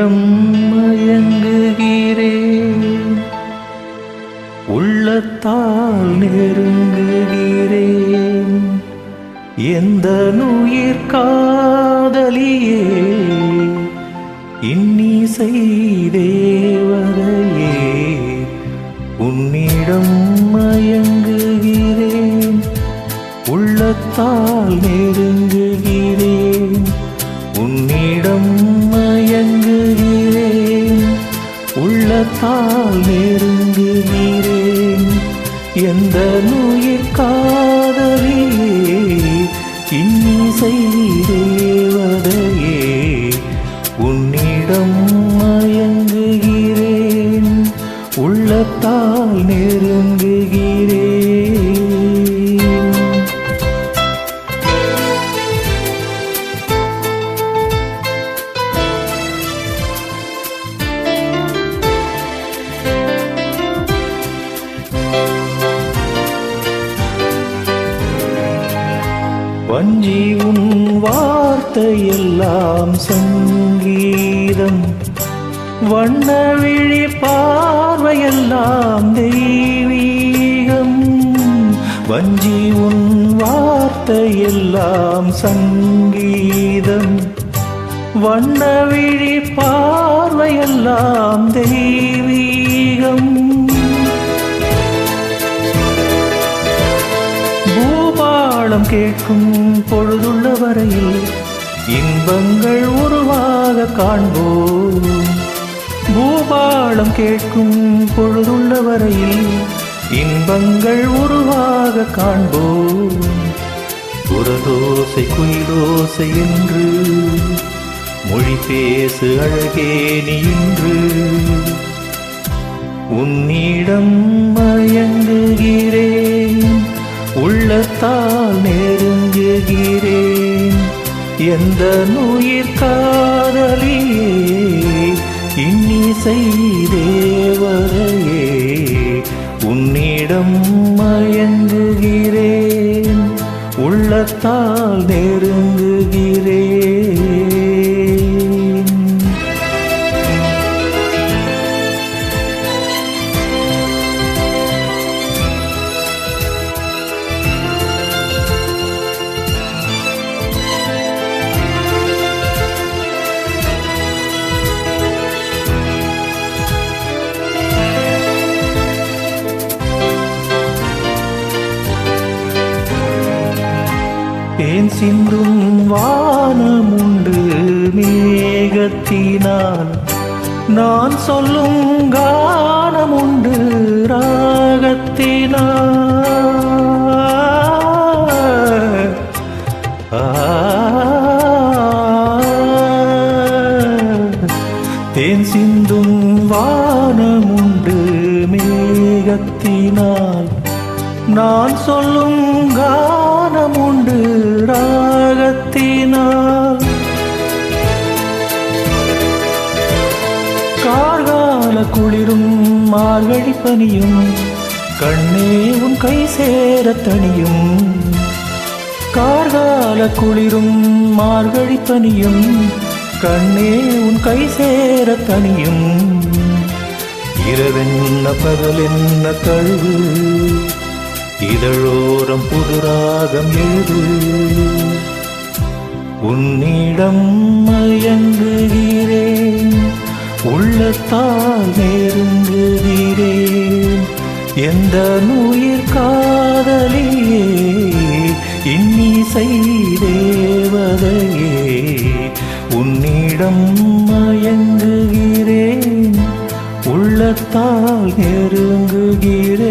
உன்னிடம் மயங்குகிறேன், உள்ளத்தால் நெருங்குகிறேன். எந்த உயிர் காதலியே, இன்னிசை தேவதையே, உன்னிடம் மயங்குகிறேன், உள்ளத்தால் நெருங்குகிறேன். உன்னிடம் மயங்குகிறேன், உள்ளத்தால் நெருங்குகிறேன். எந்த உயிர் காதலியே, இன்னிசை தேவதையே, உன்னிடம் மயங்குகிறேன், உள்ளத்தால் நெருங்குகிறேன். வஞ்சி உன் வார்த்தையெல்லாம் சங்கீதம், வண்ணவிழி பார்வையெல்லாம் தெய்வீகம். வஞ்சி உன் வார்த்தையெல்லாம் சங்கீதம், வண்ணவிழி பார்வையெல்லாம் தெய்வீகம். பூபாளம் கேட்கும் பொழுதுள்ள வரையில் இன்பங்கள் உருவாக காண்போம். பூபாளம் கேட்கும் பொழுதுள்ள வரையில் இன்பங்கள் உருவாக காண்போம். குரதோசை குயிலோசை என்று மொழி பேசு அழகே நீ இன்று. உன்னிடம் மயங்குகிறேன், உள்ளத்தால் நெருங்குகிறேன். எந்த உயிர் காதலியே, இன்னிசை தேவதையே, உன்னிடம் மயங்குகிறேன், உள்ளத்தால் நெருங்குகிறேன். தேன் சிந்தும் வானமுண்டு மேகத்தினால், நான் சொல்லும் கானமுண்டு ராகத்தினால். தேன் சிந்தும் வானமுண்டு மேகத்தினால், நான் சொல்லும் கானமுண்டு ராகத்தினால். கார்கால குளிரும் மார்கழி பனியும், கண்ணே உன் கை சேர தனியும். கார்கால குளிரும் மார்கழி பனியும், கண்ணே உன் கை சேர தனியும். இரவென்ன பகலென்ன கழுவு, இதழோரம் புதுராகம் எழுது. உன்னிடம் மயங்குகிறேன், உள்ளத்தால் நெருங்குகிறேன். எந்த உயிர் காதலியே, இன்னிசை தேவதையே, உன்னிடம் மயங்குகிறேன், உள்ளத்தால் நெருங்குகிறேன்.